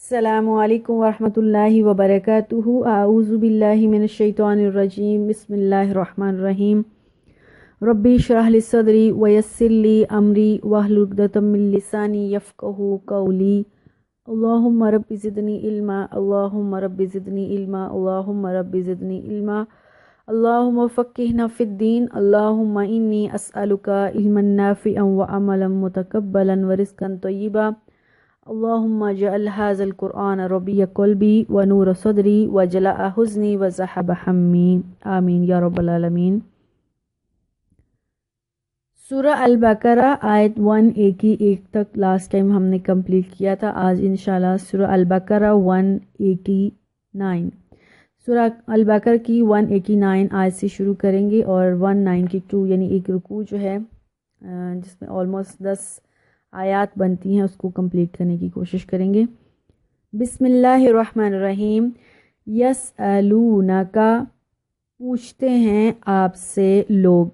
السلام علیکم ورحمۃ اللہ وبرکاتہ۔ اعوذ باللہ من الشیطان الرجیم، بسم اللہ الرحمن الرحیم۔ ربی اشرح لی صدری ویسر لی امری واحلل عقدۃ من لسانی یفقہوا قولی۔ اللہم رب زدنی علما، اللہم رب زدنی علما، اللہم رب زدنی علما، اللہم فقہنا فی الدین، اللہم انی اسألک علما نافعا وعملا متقبلا ورزقا طیبا، اللہم اجعل ھذا القرآن ربیع قلبی ونور صدری وجلاء حزنی وذھب ہمی، آمین یا رب العالمین۔ سورہ البقرہ آیت 181 تک لاسٹ ٹائم ہم نے کمپلیٹ کیا تھا۔ آج انشاءاللہ سورہ البقرہ 189، سورہ البقرہ کی 189 آیت سے شروع کریں گے اور 192 یعنی ایک رکوع جو ہے جس میں آلموسٹ 10 آیات بنتی ہیں اس کو کمپلیٹ کرنے کی کوشش کریں گے۔ بسم اللہ الرحمن الرحیم۔ یسألونک، پوچھتے ہیں آپ سے لوگ،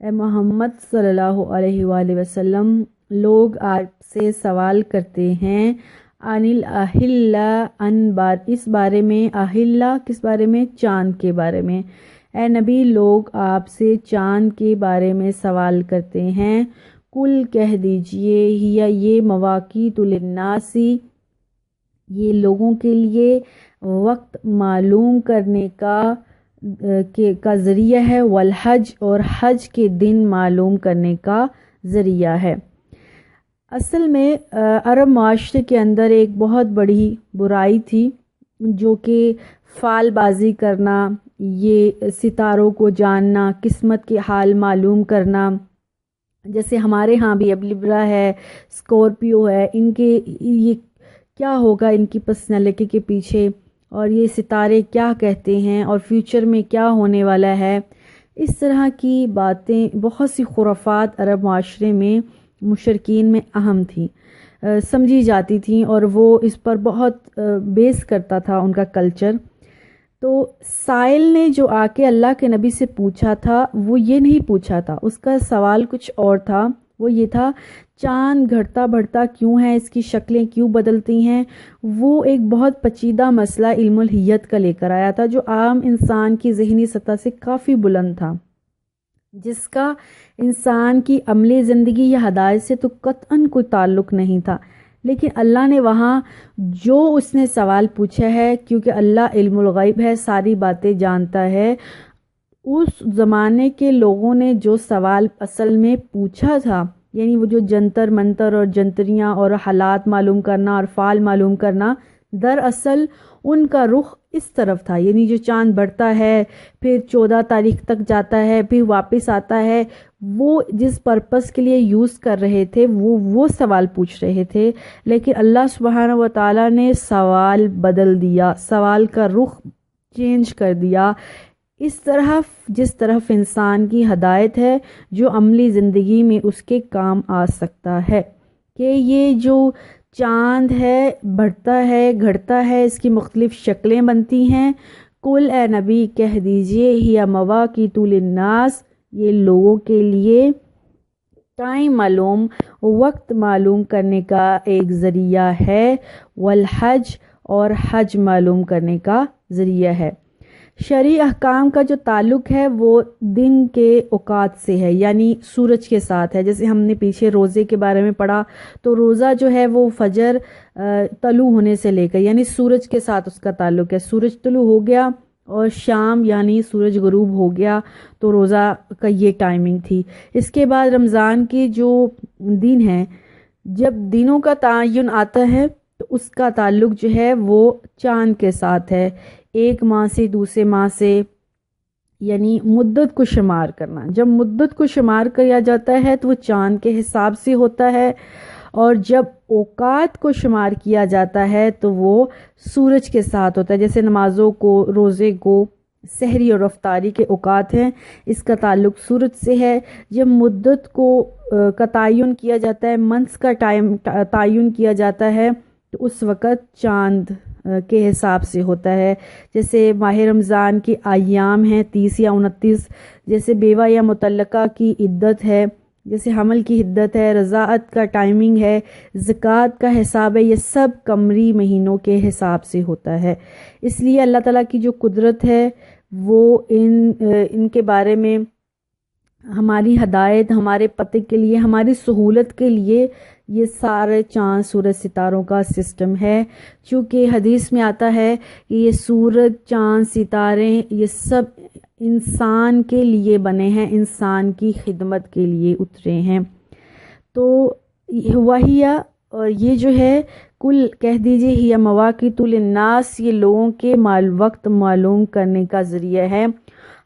اے محمد صلی اللہ علیہ وآلہ وسلم، لوگ آپ سے سوال کرتے ہیں عن الاہلہ، اس بارے میں، اہلہ کس بارے میں؟ چاند کے بارے میں۔ اے نبی، لوگ آپ سے چاند کے بارے میں سوال کرتے ہیں۔ کل کہہ دیجئے، یہ مواقیت للناس، یہ لوگوں کے لیے وقت معلوم کرنے کا ذریعہ ہے، والحج، اور حج کے دن معلوم کرنے کا ذریعہ ہے۔ اصل میں عرب معاشرے کے اندر ایک بہت بڑی برائی تھی جو کہ فال بازی کرنا، یہ ستاروں کو جاننا، قسمت کے حال معلوم کرنا۔ جیسے ہمارے ہاں بھی اب لبرا ہے، اسکورپیو ہے، ان کے یہ کیا ہوگا ان کی پرسنالٹی کے پیچھے، اور یہ ستارے کیا کہتے ہیں، اور فیوچر میں کیا ہونے والا ہے، اس طرح کی باتیں، بہت سی خرافات عرب معاشرے میں مشرکین میں اہم تھیں، سمجھی جاتی تھیں، اور وہ اس پر بہت بیس کرتا تھا ان کا کلچر۔ تو سائل نے جو آ کے اللہ کے نبی سے پوچھا تھا وہ یہ نہیں پوچھا تھا، اس کا سوال کچھ اور تھا۔ وہ یہ تھا چاند گھٹتا بڑھتا کیوں ہے، اس کی شکلیں کیوں بدلتی ہیں۔ وہ ایک بہت پیچیدہ مسئلہ علم الہیت کا لے کر آیا تھا جو عام انسان کی ذہنی سطح سے کافی بلند تھا، جس کا انسان کی عملی زندگی یا ہدایت سے تو قطعاً کوئی تعلق نہیں تھا۔ لیکن اللہ نے وہاں جو اس نے سوال پوچھا ہے، کیونکہ اللہ علم الغیب ہے، ساری باتیں جانتا ہے، اس زمانے کے لوگوں نے جو سوال اصل میں پوچھا تھا، یعنی وہ جو جنتر منتر اور جنتریاں اور حالات معلوم کرنا اور فال معلوم کرنا، دراصل ان کا رخ اس طرف تھا، یعنی جو چاند بڑھتا ہے، پھر 14 تاریخ تک جاتا ہے، پھر واپس آتا ہے، وہ جس پرپس کے لیے یوز کر رہے تھے وہ سوال پوچھ رہے تھے۔ لیکن اللہ سبحانہ و تعالیٰ نے سوال بدل دیا، سوال کا رخ چینج کر دیا، اس طرف جس طرف انسان کی ہدایت ہے، جو عملی زندگی میں اس کے کام آ سکتا ہے، کہ یہ جو چاند ہے بڑھتا ہے گھٹتا ہے، اس کی مختلف شکلیں بنتی ہیں۔ کل اے نبی کہہ دیجئے، ہی مواقیت للناس، یہ لوگوں کے لیے ٹائم معلوم، وقت معلوم کرنے کا ایک ذریعہ ہے، والحج، اور حج معلوم کرنے کا ذریعہ ہے۔ شرعی احکام کا جو تعلق ہے وہ دن کے اوقات سے ہے، یعنی سورج کے ساتھ ہے۔ جیسے ہم نے پیچھے روزے کے بارے میں پڑھا تو روزہ جو ہے وہ فجر طلوع ہونے سے لے کر، یعنی سورج کے ساتھ اس کا تعلق ہے۔ سورج طلوع ہو گیا اور شام یعنی سورج غروب ہو گیا تو روزہ کا یہ ٹائمنگ تھی۔ اس کے بعد رمضان کے جو دن ہیں، جب دنوں کا تعین آتا ہے تو اس کا تعلق جو ہے وہ چاند کے ساتھ ہے، ایک ماہ سے دوسرے ماہ سے، یعنی مدت کو شمار کرنا۔ جب مدت کو شمار کیا جاتا ہے تو وہ چاند کے حساب سے ہوتا ہے، اور جب اوقات کو شمار کیا جاتا ہے تو وہ سورج کے ساتھ ہوتا ہے۔ جیسے نمازوں کو، روزے کو، سحری اور افطاری کے اوقات ہیں، اس کا تعلق سورج سے ہے۔ جب مدت کا تعین کیا جاتا ہے، منتھس کا تعین کیا جاتا ہے، تو اس وقت چاند کے حساب سے ہوتا ہے۔ جیسے ماہ رمضان کے ایام ہیں 30 یا 29، جیسے بیوہ یا مطلقہ کی عدت ہے جیسے حمل کی عدت ہے، رضاعت کا ٹائمنگ ہے، زکوٰۃ کا حساب ہے، یہ سب قمری مہینوں کے حساب سے ہوتا ہے۔ اس لیے اللہ تعالیٰ کی جو قدرت ہے وہ ان کے بارے میں ہماری ہدایت، ہمارے پتہ کے لیے، ہماری سہولت کے لیے یہ سارے چاند سورج ستاروں کا سسٹم ہے۔ چونکہ حدیث میں آتا ہے کہ یہ سورج، چاند، ستارے یہ سب انسان کے لیے بنے ہیں، انسان کی خدمت کے لیے اترے ہیں۔ تو وہی اور یہ جو ہے کل کہہ دیجئے ہی مواقیت للناس، یہ لوگوں کے وقت معلوم کرنے کا ذریعہ ہے۔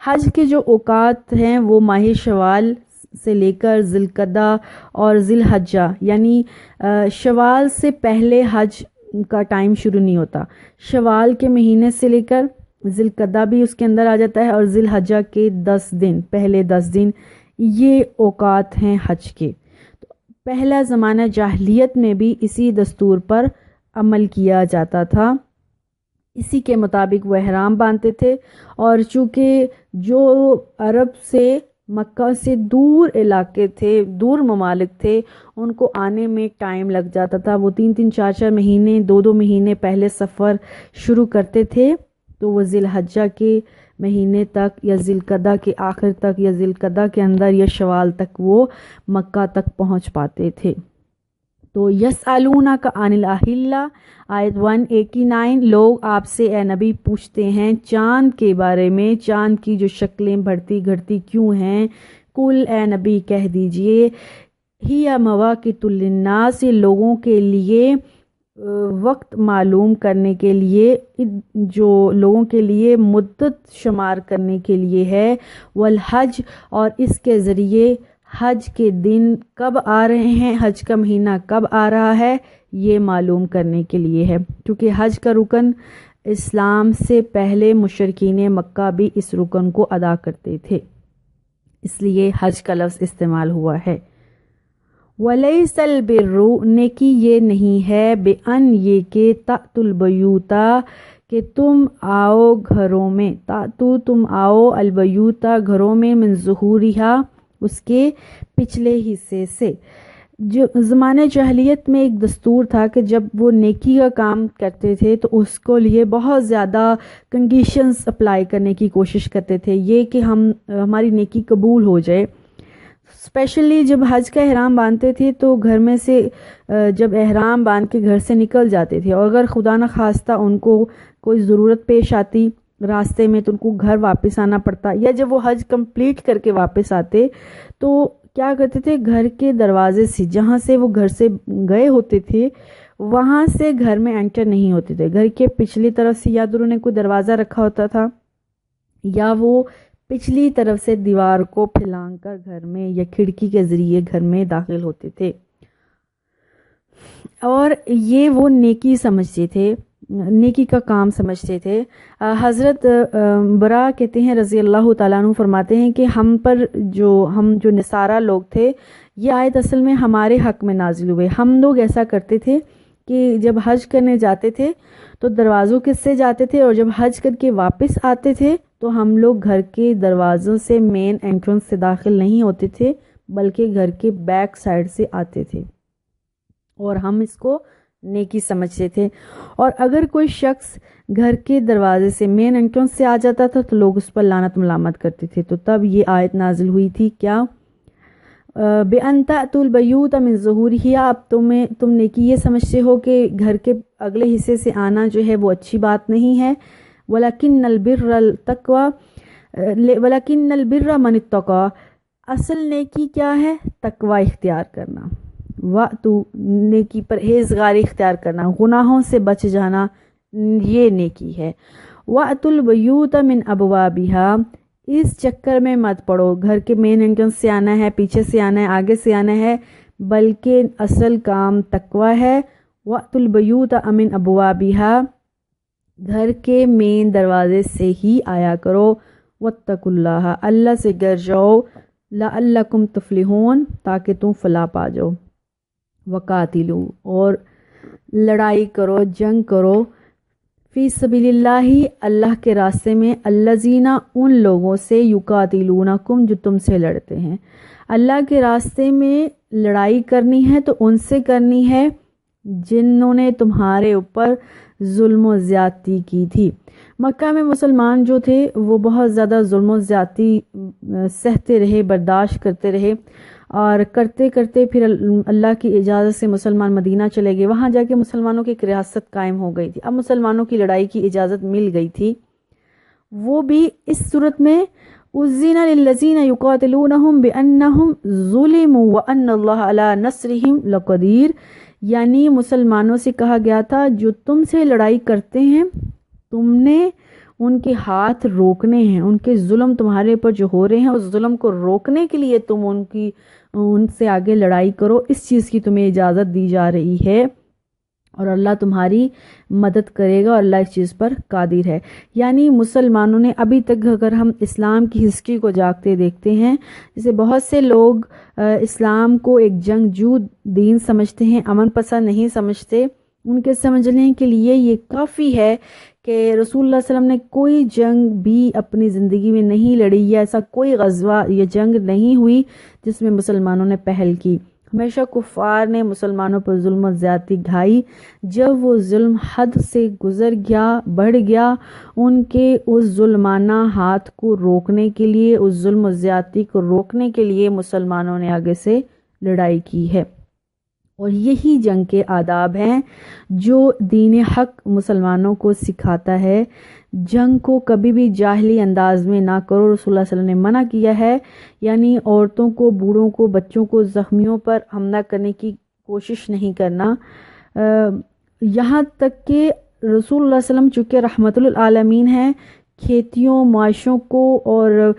حج کے جو اوقات ہیں وہ ماہ شوال سے لے کر ذی القعدہ اور ذی الحجہ، یعنی شوال سے پہلے حج کا ٹائم شروع نہیں ہوتا، شوال کے مہینے سے لے کر ذی القعدہ بھی اس کے اندر آ جاتا ہے، اور ذی الحجہ کے 10 دن، پہلے 10 دن یہ اوقات ہیں حج کے۔ پہلا زمانہ جاہلیت میں بھی اسی دستور پر عمل کیا جاتا تھا، اسی کے مطابق وہ احرام باندھتے تھے۔ اور چونکہ جو عرب سے، مکہ سے دور علاقے تھے، دور ممالک تھے، ان کو آنے میں ٹائم لگ جاتا تھا، وہ 3 4 مہینے، 2 مہینے پہلے سفر شروع کرتے تھے، تو وہ ذی الحجہ کے مہینے تک یا ذی القعدہ کے آخر تک یا ذی القعدہ کے اندر یا شوال تک وہ مکہ تک پہنچ پاتے تھے۔ تو یسألونک عن الاہلہ، آیت 189، لوگ آپ سے اے نبی پوچھتے ہیں چاند کے بارے میں، چاند کی جو شکلیں بڑھتی گھٹتی کیوں ہیں۔ کل اے نبی کہہ دیجئے ہی مواقیت للناس، لوگوں کے لیے وقت معلوم کرنے کے لیے، جو لوگوں کے لیے مدت شمار کرنے کے لیے ہے، والحج، اور اس کے ذریعے حج کے دن کب آ رہے ہیں، حج کا مہینہ کب آ رہا ہے، یہ معلوم کرنے کے لیے ہے۔ کیونکہ حج کا رکن اسلام سے پہلے مشرکین مکہ بھی اس رکن کو ادا کرتے تھے، اس لیے حج کا لفظ استعمال ہوا ہے۔ وَلَيْسَ الْبِرُّ، نیکی یہ نہیں ہے، بِأَنْ، یہ کہ تَأْتُوا الْبُیُوتَ، کہ تم آؤ گھروں میں، تَأْتُوا تم آؤ، الْبُیُوتَ گھروں میں، مِنْ ظُہُورِہَا اس کے پچھلے حصے سے۔ جو زمانہ جاہلیت میں ایک دستور تھا کہ جب وہ نیکی کا کام کرتے تھے تو اس کو لیے بہت زیادہ کنڈیشنز اپلائی کرنے کی کوشش کرتے تھے، یہ کہ ہماری نیکی قبول ہو جائے۔ اسپیشلی جب حج کا احرام باندھتے تھے تو گھر میں سے جب احرام باندھ کے گھر سے نکل جاتے تھے، اور اگر خدا نخواستہ ان کو کوئی ضرورت پیش آتی راستے میں تو ان کو گھر واپس آنا پڑتا، یا جب وہ حج کمپلیٹ کر کے واپس آتے تو کیا کرتے تھے، گھر کے دروازے سے، جہاں سے وہ گھر سے گئے ہوتے تھے وہاں سے گھر میں انٹر نہیں ہوتے تھے، گھر کے پچھلی طرف سے یا تو انہوں نے کوئی دروازہ رکھا ہوتا تھا یا وہ پچھلی طرف سے دیوار کو پھلانگ کر گھر میں یا کھڑکی کے ذریعے گھر میں داخل ہوتے تھے، اور یہ وہ نیکی سمجھتے تھے، نیکی کا کام سمجھتے تھے۔ حضرت برا کہتے ہیں رضی اللہ تعالیٰ عنہ، فرماتے ہیں کہ ہم جو نصارہ لوگ تھے، یہ آیت اصل میں ہمارے حق میں نازل ہوئے۔ ہم لوگ ایسا کرتے تھے کہ جب حج کرنے جاتے تھے تو دروازوں کے سے جاتے تھے، اور جب حج کر کے واپس آتے تھے تو ہم لوگ گھر کے دروازوں سے، مین انٹرنس سے داخل نہیں ہوتے تھے، بلکہ گھر کے بیک سائڈ سے آتے تھے، اور ہم اس کو نیکی سمجھتے تھے۔ اور اگر کوئی شخص گھر کے دروازے سے، مین انٹرنس سے آ جاتا تھا تو لوگ اس پر لعنت ملامت کرتے تھے، تو تب یہ آیت نازل ہوئی تھی، کیا بِأَن تَأْتُوا الْبَیُوتَ مِنْ ظُہُورِہَا، اب تم نیکی یہ سمجھتے ہو کہ گھر کے اگلے حصے سے آنا جو ہے وہ اچھی بات نہیں ہے۔ وَلَكِنَّ الْبِرَّ مَنِ اتَّقَىٰ، اصل نیکی کیا ہے، تقوی اختیار کرنا، وَأْتُوا، نیکی پرہیزگاری اختیار کرنا، گناہوں سے بچ جانا، یہ نیکی ہے۔ وَأْتُوا الْبُیُوتَ مِنْ أَبْوَابِهَا، اس چکر میں مت پڑو گھر کے مین انٹرنس سے آنا ہے، پیچھے سے آنا ہے، آگے سے آنا ہے، بلکہ اصل کام تقوی ہے۔ وَأْتُوا الْبُیُوتَ مِنْ أَبْوَابِهَا، گھر کے مین دروازے سے ہی آیا کرو۔ وَاتَّقُوا اللَّهَ، اللہ سے ڈر جاؤ، لَعَلَّكُمْ تُفْلِحُونَ، تاکہ تم فلاح پا جاؤ۔ وَقَاتِلُوا، اور لڑائی کرو، جنگ کرو، فی سبیل اللہ اللہ کے راستے میں، الذین ان لوگوں سے، یقاتلونکم جو تم سے لڑتے ہیں۔ اللہ کے راستے میں لڑائی کرنی ہے تو ان سے کرنی ہے جنہوں نے تمہارے اوپر ظلم و زیادتی کی تھی۔ مکہ میں مسلمان جو تھے وہ بہت زیادہ ظلم و زیادتی سہتے رہے، برداشت کرتے رہے، اور کرتے کرتے پھر اللہ کی اجازت سے مسلمان مدینہ چلے گئے۔ وہاں جا کے مسلمانوں کی ایک ریاست قائم ہو گئی تھی، اب مسلمانوں کی لڑائی کی اجازت مل گئی تھی۔ وہ بھی اس صورت میں اُذِّنَ لِلَّذِينَ يُقَاتِلُونَهُمْ بِأَنَّهُمْ ظُلِمُوا وَأَنَّ اللَّهَ عَلَى نَصْرِهِمْ لَقَدِيرٌ، یعنی مسلمانوں سے کہا گیا تھا جو تم سے لڑائی کرتے ہیں تم نے ان کے ہاتھ روکنے ہیں، ان کے ظلم تمہارے اوپر جو ہو رہے ہیں اس ظلم کو روکنے کے لیے تم ان سے آگے لڑائی کرو، اس چیز کی تمہیں اجازت دی جا رہی ہے، اور اللہ تمہاری مدد کرے گا، اور اللہ اس چیز پر قادر ہے۔ یعنی مسلمانوں نے ابھی تک، اگر ہم اسلام کی ہسٹری کو جاگتے دیکھتے ہیں، جیسے بہت سے لوگ اسلام کو ایک جنگجو دین سمجھتے ہیں، امن پسند نہیں سمجھتے، ان کے سمجھنے کے لیے یہ کافی ہے کہ رسول اللہ صلی اللہ علیہ وسلم نے کوئی جنگ بھی اپنی زندگی میں نہیں لڑی، یا ایسا کوئی غزوہ یا جنگ نہیں ہوئی جس میں مسلمانوں نے پہل کی۔ ہمیشہ کفار نے مسلمانوں پر ظلم و زیادتی ڈھائی، جب وہ ظلم حد سے گزر گیا، بڑھ گیا، ان کے اس ظلمانہ ہاتھ کو روکنے کے لیے، اس ظلم و زیادتی کو روکنے کے لیے مسلمانوں نے آگے سے لڑائی کی ہے، اور یہی جنگ کے آداب ہیں جو دین حق مسلمانوں کو سکھاتا ہے۔ جنگ کو کبھی بھی جاہلی انداز میں نہ کرو، رسول اللہ صلی اللہ علیہ وسلم نے منع کیا ہے، یعنی عورتوں کو، بوڑھوں کو، بچوں کو، زخمیوں پر حملہ کرنے کی کوشش نہیں کرنا۔ یہاں تک کہ رسول اللہ صلی اللہ علیہ وسلم چونکہ رحمت للعالمین ہیں، کھیتیوں، معاشوں کو اور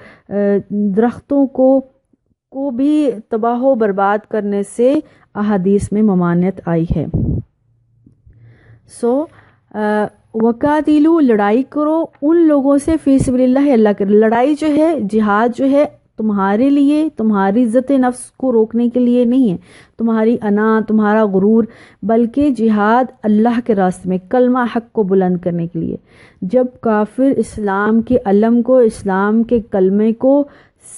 درختوں کو بھی تباہ و برباد کرنے سے احادیث میں ممانعت آئی ہے۔ وقاتلو، لڑائی کرو ان لوگوں سے، فی سبیل اللہ، اللہ کے لڑائی جو ہے، جہاد جو ہے، تمہارے لیے، تمہاری عزت نفس کو روکنے کے لیے نہیں ہے، تمہاری انا، تمہارا غرور، بلکہ جہاد اللہ کے راستے میں کلمہ حق کو بلند کرنے کے لیے۔ جب کافر اسلام کے علم کو، اسلام کے کلمے کو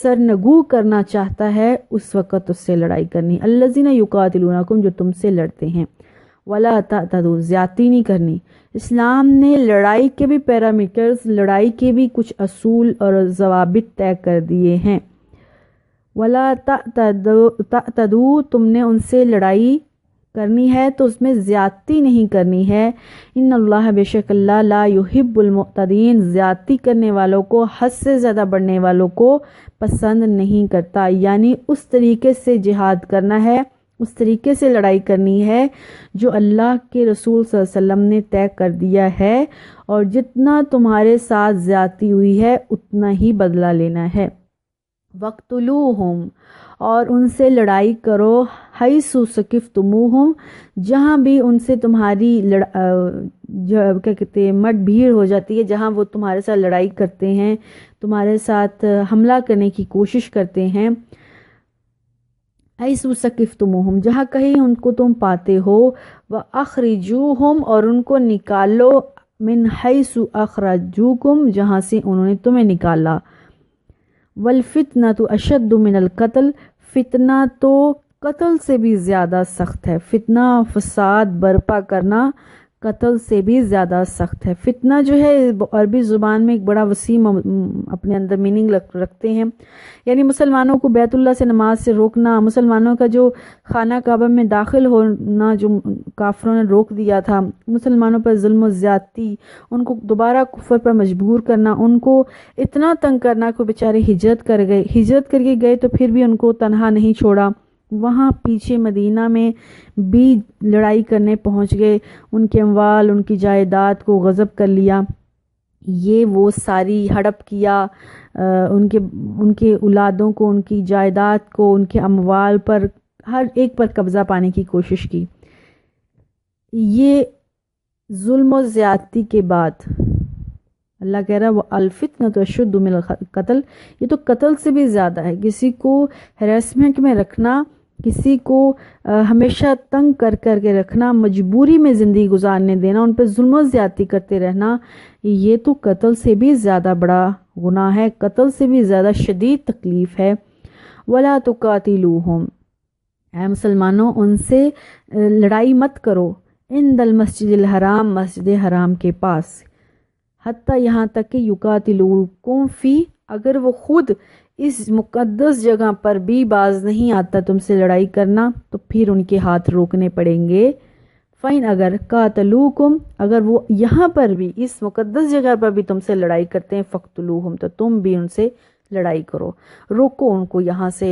سرنگو کرنا چاہتا ہے، اس وقت اس سے لڑائی کرنی۔ الذین یقاتلونکم، جو تم سے لڑتے ہیں، ولا تعتدوا، زیادتی نہیں کرنی۔ اسلام نے لڑائی کے بھی پیرامیٹرز، لڑائی کے بھی کچھ اصول اور ضوابط طے کر دیے ہیں۔ ولا تعتدوا، تم نے ان سے لڑائی کرنی ہے تو اس میں زیادتی نہیں کرنی ہے۔ ان اللہ، بے شک اللہ، لا یحب المعتدین، زیادتی کرنے والوں کو، حد سے زیادہ بڑھنے والوں کو پسند نہیں کرتا۔ یعنی اس طریقے سے جہاد کرنا ہے، اس طریقے سے لڑائی کرنی ہے جو اللہ کے رسول صلی اللہ علیہ وسلم نے طے کر دیا ہے، اور جتنا تمہارے ساتھ زیادتی ہوئی ہے اتنا ہی بدلہ لینا ہے۔ وَاقْتُلُوهُمْ، اور ان سے لڑائی کرو، حَيْثُ ثَقِفْتُمُوهُمْ، جہاں بھی ان سے تمہاری کیا کہتے ہیں مٹ بھیڑ ہو جاتی ہے، جہاں وہ تمہارے ساتھ لڑائی کرتے ہیں، تمہارے ساتھ حملہ کرنے کی کوشش کرتے ہیں۔ حَيْثُ ثَقِفْتُمُوهُمْ، جہاں کہیں ان کو تم پاتے ہو، وَأَخْرِجُوهُمْ، اور ان کو نکالو، مِنْ حَيْثُ أَخْرَجُوكُمْ، جہاں سے انہوں نے تمہیں نکالا۔ وَالْفِتْنَةُ أَشَدُّ مِنَ الْقَتْلِ، فتنہ تو قتل سے بھی زیادہ سخت ہے۔ فتنہ، فساد برپا کرنا قتل سے بھی زیادہ سخت ہے۔ فتنہ جو ہے عربی زبان میں ایک بڑا وسیع اپنے اندر میننگ رکھتے ہیں، یعنی مسلمانوں کو بیت اللہ سے نماز سے روکنا، مسلمانوں کا جو خانہ کعبہ میں داخل ہونا جو کافروں نے روک دیا تھا، مسلمانوں پر ظلم و زیادتی، ان کو دوبارہ کفر پر مجبور کرنا، ان کو اتنا تنگ کرنا کہ بیچارے ہجرت کر کے گئے تو پھر بھی ان کو تنہا نہیں چھوڑا، وہاں پیچھے مدینہ میں بھی لڑائی کرنے پہنچ گئے، ان کے اموال، ان کی جائیداد کو غصب کر لیا، یہ وہ ساری ہڑپ کیا، ان کے اولادوں کو، ان کی جائیداد کو، ان کے اموال پر، ہر ایک پر قبضہ پانے کی کوشش کی۔ یہ ظلم و زیادتی کے بعد اللہ کہہ رہا ہے وہ الفتنۃ اشد من القتل، یہ تو قتل سے بھی زیادہ ہے۔ کسی کو ہراسمنٹ میں رکھنا، کسی کو ہمیشہ تنگ کر کر کے رکھنا، مجبوری میں زندگی گزارنے دینا، ان پہ ظلم و زیادتی کرتے رہنا، یہ تو قتل سے بھی زیادہ بڑا گناہ ہے، قتل سے بھی زیادہ شدید تکلیف ہے۔ وَلَا تُقَاتِلُوهُمْ، اے مسلمانوں ان سے لڑائی مت کرو، عند المسجد الحرام، مسجد حرام کے پاس، حتیٰ یہاں تک کہ یقاتلوکم فی، اگر وہ خود اس مقدس جگہ پر بھی باز نہیں آتا تم سے لڑائی کرنا تو پھر ان کے ہاتھ روکنے پڑیں گے۔ فَإِنْ، اگر قاتلوکم، اگر وہ یہاں پر بھی اس مقدس جگہ پر بھی تم سے لڑائی کرتے ہیں، فَقْتُلُوهُمْ، تو تم بھی ان سے لڑائی کرو، روکو ان کو یہاں سے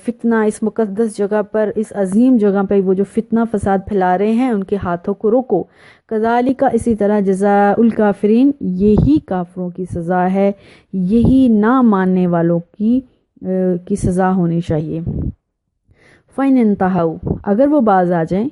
فتنہ، اس مقدس جگہ پر، اس عظیم جگہ پر وہ جو فتنہ فساد پھیلا رہے ہیں ان کے ہاتھوں کو روکو۔ کذالک، اسی طرح، جزاء الکافرین، یہی کافروں کی سزا ہے، یہی نہ ماننے والوں کی سزا ہونی چاہیے۔ فَإِنْ انْتَهَوْا، اگر وہ باز آ جائیں،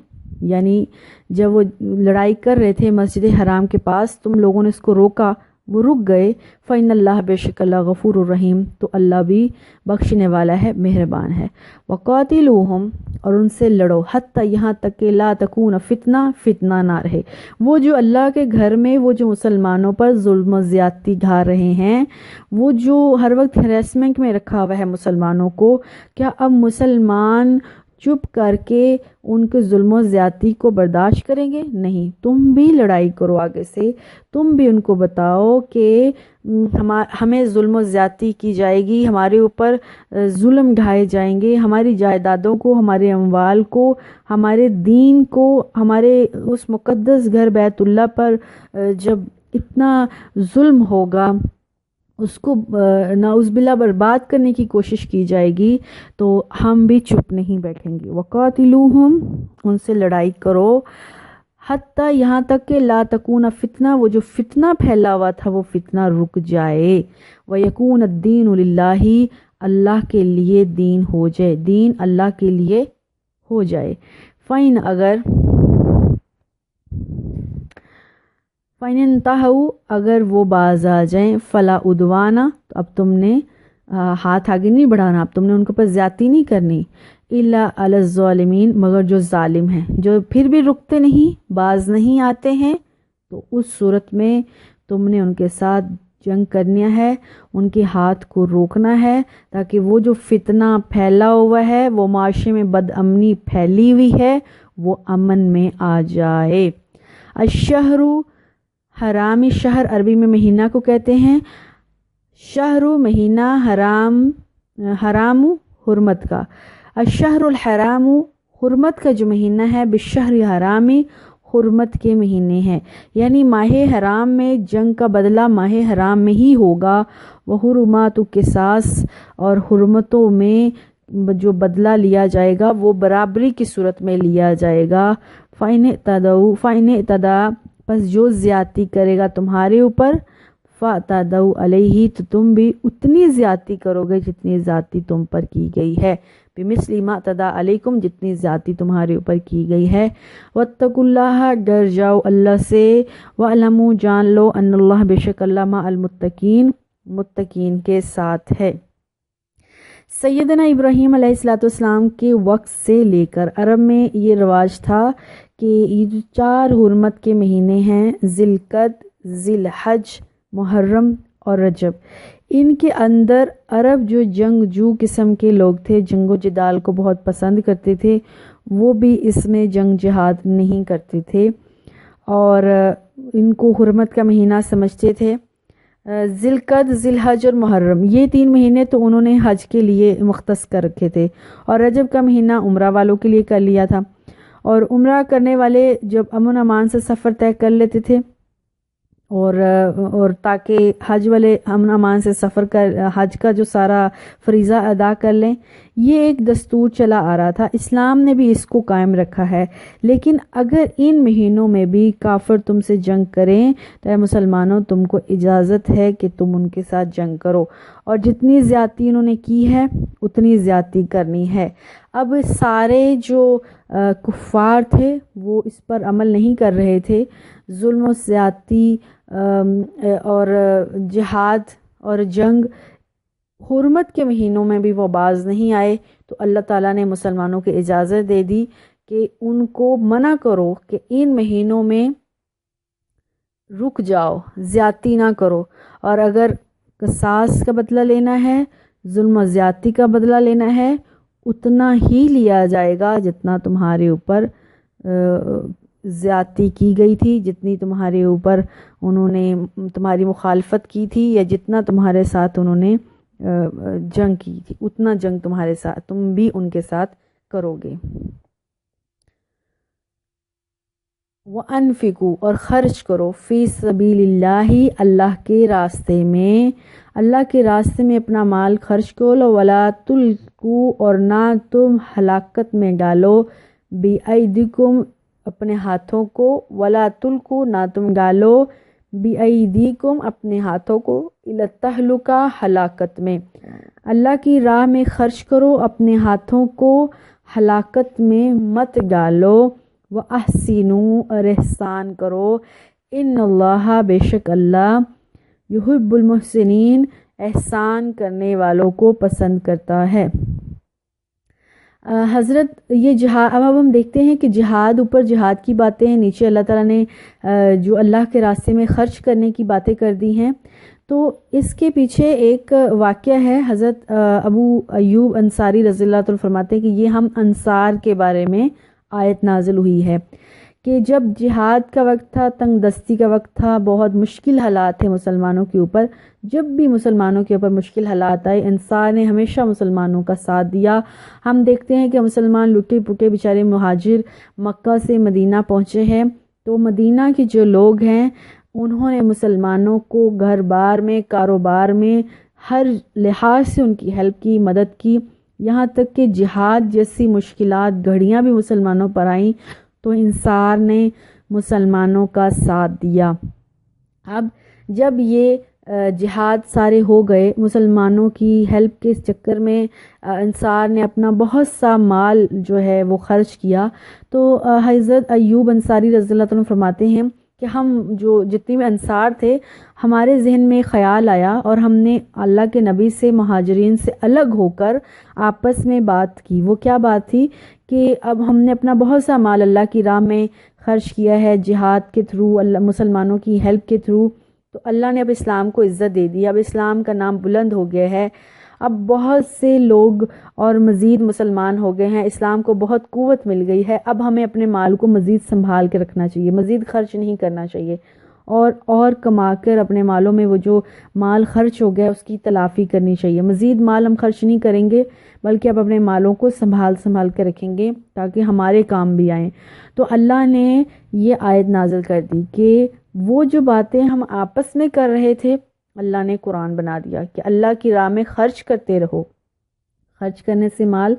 یعنی جب وہ لڑائی کر رہے تھے مسجد حرام کے پاس، تم لوگوں نے اس کو روکا، وہ رک گئے، فَإِنَّ اللَّهَ، بے شک اللہ غفور الرحیم، تو اللہ بھی بخشنے والا ہے، مہربان ہے۔ وَقَاتِلُوهُمْ، اور ان سے لڑو، حتیٰ یہاں تک کہ لا تکون فتنہ، فتنہ نہ رہے۔ وہ جو اللہ کے گھر میں وہ جو مسلمانوں پر ظلم و زیادتی ڈھا رہے ہیں، وہ جو ہر وقت ہریسمنٹ میں رکھا ہوا ہے مسلمانوں کو، کیا اب مسلمان چپ کر کے ان کے ظلم و زیادتی کو برداشت کریں گے؟ نہیں، تم بھی لڑائی کرو آگے سے، تم بھی ان کو بتاؤ کہ ہمیں ظلم و زیادتی کی جائے گی، ہمارے اوپر ظلم ڈھائے جائیں گے، ہماری جائیدادوں کو، ہمارے اموال کو، ہمارے دین کو، ہمارے اس مقدس گھر بیت اللہ پر جب اتنا ظلم ہوگا، اس کو نعوذ باللہ برباد کرنے کی کوشش کی جائے گی، تو ہم بھی چپ نہیں بیٹھیں گے۔ وقاتلوہم، ان سے لڑائی کرو، حتیٰ یہاں تک کہ لا تکون فتنہ، وہ جو فتنہ پھیلا ہوا تھا وہ فتنہ رک جائے، ویکون الدین للہ، اللہ کے لیے دین ہو جائے، دین اللہ کے لیے ہو جائے۔ فَإِنْ، اگر فَإِنْ انْتَهَوْا، اگر وہ باز آ جائیں، فَلَا عُدْوَانَ، تو اب تم نے ہاتھ آگے نہیں بڑھانا، اب تم نے ان کے اوپر زیادتی نہیں کرنی، إِلَّا عَلَى الظَّالِمِينَ، مگر جو ظالم ہیں، جو پھر بھی رکتے نہیں، باز نہیں آتے ہیں، تو اس صورت میں تم نے ان کے ساتھ جنگ کرنی ہے، ان کے ہاتھ کو روکنا ہے، تاکہ وہ جو فتنہ پھیلا ہوا ہے، وہ معاشرے میں بد امنی پھیلی ہوئی ہے، وہ امن میں آ جائے۔ الشہر، حرامی، شہر عربی میں مہینہ کو کہتے ہیں، شہر مہینہ، حرام حرمت کا، الشہر الحرام، حرمت کا جو مہینہ ہے، بالشہر حرامی، حرمت کے مہینے ہیں، یعنی ماہ حرام میں جنگ کا بدلہ ماہ حرام میں ہی ہوگا، وحرمات قصاص، اور حرمتوں میں جو بدلہ لیا جائے گا وہ برابری کی صورت میں لیا جائے گا۔ فَإِنِ اعْتَدَىٰ، پس جو زیادتی کرے گا تمہارے اوپر، فَاعْتَدُوا عَلَيْهِ، تو تم بھی اتنی زیادتی کرو گے جتنی زیادتی تم پر کی گئی ہے، بِمِثْلِ مَا اعْتَدَىٰ عَلَيْكُمْ، جتنی زیادتی تمہارے اوپر کی گئی ہے۔ وَاتَّقُوا اللَّهَ، ڈر جاؤ اللہ سے، وَاعْلَمُوا، جان لو، أَنَّ اللَّهَ، بے شک اللہ، مع المتقین، متقین کے ساتھ ہے۔ سیدنا ابراہیم علیہ السلام کے وقت سے لے کر عرب میں یہ رواج تھا کہ یہ جو 4 حرمت کے مہینے ہیں، ذی القعدہ، ذی الحج، محرم اور رجب، ان کے اندر عرب جو جنگجو قسم کے لوگ تھے، جنگ و جدال کو بہت پسند کرتے تھے، وہ بھی اس میں جنگ جہاد نہیں کرتے تھے اور ان کو حرمت کا مہینہ سمجھتے تھے۔ ذی القعدہ، ذی الحج اور محرم، یہ 3 مہینے تو انہوں نے حج کے لیے مختص کر رکھے تھے، اور رجب کا مہینہ عمرہ والوں کے لیے کر لیا تھا، اور عمرہ کرنے والے جب امن امان سے سفر طے کر لیتے تھے اور تاکہ حج والے امن امان سے سفر کر حج کا جو سارا فریضہ ادا کر لیں، یہ ایک دستور چلا آ رہا تھا، اسلام نے بھی اس کو قائم رکھا ہے۔ لیکن اگر ان مہینوں میں بھی کافر تم سے جنگ کریں تو اے مسلمانوں، تم کو اجازت ہے کہ تم ان کے ساتھ جنگ کرو، اور جتنی زیادتی انہوں نے کی ہے اتنی زیادتی کرنی ہے۔ اب سارے جو کفار تھے وہ اس پر عمل نہیں کر رہے تھے، ظلم و زیادتی اور جہاد اور جنگ حرمت کے مہینوں میں بھی وہ باز نہیں آئے، تو اللہ تعالیٰ نے مسلمانوں کی اجازت دے دی کہ ان کو منع کرو کہ ان مہینوں میں رک جاؤ، زیادتی نہ کرو، اور اگر قصاص کا بدلہ لینا ہے، ظلم و زیادتی کا بدلہ لینا ہے، اتنا ہی لیا جائے گا جتنا تمہارے اوپر زیادتی کی گئی تھی، جتنی تمہارے اوپر انہوں نے تمہاری مخالفت کی تھی، یا جتنا تمہارے ساتھ انہوں نے جنگ کی تھی، اتنا جنگ تمہارے ساتھ تم بھی ان کے ساتھ کرو گے۔ وَأَنفِقُوا، اور خرچ کرو، فی سبیل اللہ، اللہ کے راستے میں، اللہ کے راستے میں اپنا مال خرچ کرو، وَلَا تُلْقُوا، اور نہ تم ہلاکت میں ڈالو، بِأَیْدِکُم، اپنے ہاتھوں کو، وَلَا تُلْقُوا، نہ تم ڈالو، بِأَیْدِیکُم، اپنے ہاتھوں کو، إِلَى التَّہْلُکَۃ، ہلاکت میں۔ اللہ کی راہ میں خرچ کرو، اپنے ہاتھوں کو ہلاکت میں مت ڈالو، وَأَحْسِنُوا، اور احسان کرو، إِنَّ اللَّهَ، بے شک اللہ، يُحِبُّ الْمُحْسِنِينَ، احسان کرنے والوں کو پسند کرتا ہے۔ حضرت یہ جہاد، اب ہم دیکھتے ہیں کہ جہاد، اوپر جہاد کی باتیں ہیں، نیچے اللہ تعالیٰ نے جو اللہ کے راستے میں خرچ کرنے کی باتیں کر دی ہیں، تو اس کے پیچھے ایک واقعہ ہے۔ حضرت ابو ایوب انصاری رضی اللہ عنہ فرماتے ہیں کہ یہ ہم انصار کے بارے میں آیت نازل ہوئی ہے کہ جب جہاد کا وقت تھا، تنگ دستی کا وقت تھا، بہت مشکل حالات تھے مسلمانوں کے اوپر، جب بھی مسلمانوں کے اوپر مشکل حالات آئے، انصار نے ہمیشہ مسلمانوں کا ساتھ دیا۔ ہم دیکھتے ہیں کہ مسلمان لٹے پٹے بیچارے مہاجر مکہ سے مدینہ پہنچے ہیں، تو مدینہ کے جو لوگ ہیں انہوں نے مسلمانوں کو گھر بار میں، کاروبار میں، ہر لحاظ سے ان کی ہیلپ کی، مدد کی، یہاں تک کہ جہاد جیسی مشکلات گھڑیاں بھی مسلمانوں پر آئیں تو انصار نے مسلمانوں کا ساتھ دیا۔ اب جب یہ جہاد سارے ہو گئے، مسلمانوں کی ہیلپ کے چکر میں انصار نے اپنا بہت سا مال جو ہے وہ خرچ کیا، تو حضرت ایوب انصاری رضی اللہ عنہ فرماتے ہیں کہ ہم جو جتنے بھی انصار تھے، ہمارے ذہن میں خیال آیا اور ہم نے اللہ کے نبی سے، مہاجرین سے الگ ہو کر آپس میں بات کی۔ وہ کیا بات تھی کہ اب ہم نے اپنا بہت سا مال اللہ کی راہ میں خرچ کیا ہے جہاد کے تھرو، اللہ مسلمانوں کی ہیلپ کے تھرو، تو اللہ نے اب اسلام کو عزت دے دی، اب اسلام کا نام بلند ہو گیا ہے، اب بہت سے لوگ اور مزید مسلمان ہو گئے ہیں، اسلام کو بہت قوت مل گئی ہے، اب ہمیں اپنے مال کو مزید سنبھال کے رکھنا چاہیے، مزید خرچ نہیں کرنا چاہیے، اور کما کر اپنے مالوں میں وہ جو مال خرچ ہو گیا اس کی تلافی کرنی چاہیے، مزید مال ہم خرچ نہیں کریں گے بلکہ اب اپنے مالوں کو سنبھال کے رکھیں گے تاکہ ہمارے کام بھی آئیں۔ تو اللہ نے یہ آیت نازل کر دی کہ وہ جو باتیں ہم آپس میں کر رہے تھے، اللہ نے قرآن بنا دیا کہ اللہ کی راہ میں خرچ کرتے رہو، خرچ کرنے سے مال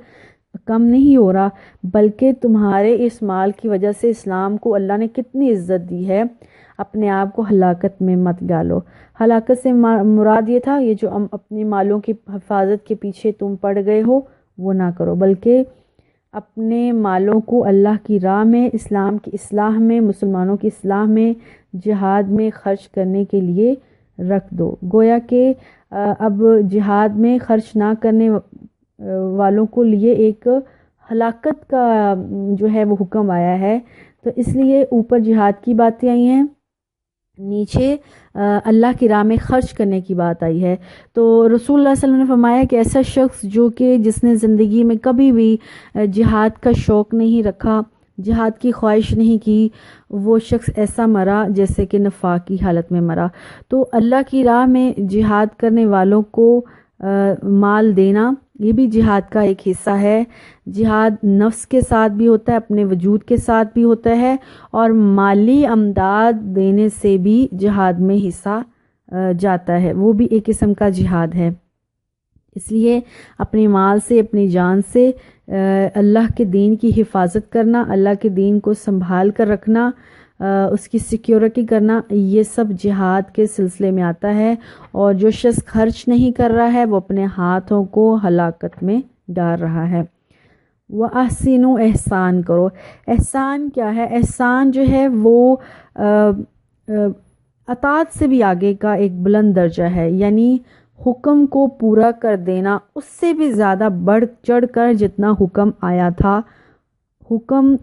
کم نہیں ہو رہا، بلکہ تمہارے اس مال کی وجہ سے اسلام کو اللہ نے کتنی عزت دی ہے، اپنے آپ کو ہلاکت میں مت ڈالو۔ ہلاکت سے مراد یہ تھا یہ جو اپنے مالوں کی حفاظت کے پیچھے تم پڑ گئے ہو وہ نہ کرو، بلکہ اپنے مالوں کو اللہ کی راہ میں، اسلام کی اصلاح میں، مسلمانوں کی اصلاح میں، جہاد میں خرچ کرنے کے لیے رکھ دو۔ گویا کہ اب جہاد میں خرچ نہ کرنے والوں کو لیے ایک ہلاکت کا جو ہے وہ حکم آیا ہے، تو اس لیے اوپر جہاد کی باتیں آئی ہیں، نیچے اللہ کی راہ میں خرچ کرنے کی بات آئی ہے۔ تو رسول اللہ صلی اللہ علیہ وسلم نے فرمایا کہ ایسا شخص جس نے زندگی میں کبھی بھی جہاد کا شوق نہیں رکھا، جہاد کی خواہش نہیں کی، وہ شخص ایسا مرا جیسے کہ نفاق کی حالت میں مرا۔ تو اللہ کی راہ میں جہاد کرنے والوں کو مال دینا یہ بھی جہاد کا ایک حصہ ہے۔ جہاد نفس کے ساتھ بھی ہوتا ہے، اپنے وجود کے ساتھ بھی ہوتا ہے، اور مالی امداد دینے سے بھی جہاد میں حصہ جاتا ہے، وہ بھی ایک قسم کا جہاد ہے۔ اس لیے اپنے مال سے، اپنی جان سے اللہ کے دین کی حفاظت کرنا، اللہ کے دین کو سنبھال کر رکھنا، اس کی سیکیورٹی کرنا، یہ سب جہاد کے سلسلے میں آتا ہے، اور جو شخص خرچ نہیں کر رہا ہے وہ اپنے ہاتھوں کو ہلاکت میں ڈال رہا ہے۔ وَأَحْسِنُوا، احسان کرو۔ احسان کیا ہے؟ احسان جو ہے وہ اطاعت سے بھی آگے کا ایک بلند درجہ ہے، یعنی حکم کو پورا کر دینا، اس سے بھی زیادہ بڑھ چڑھ کر جتنا حکم آیا تھا، حکم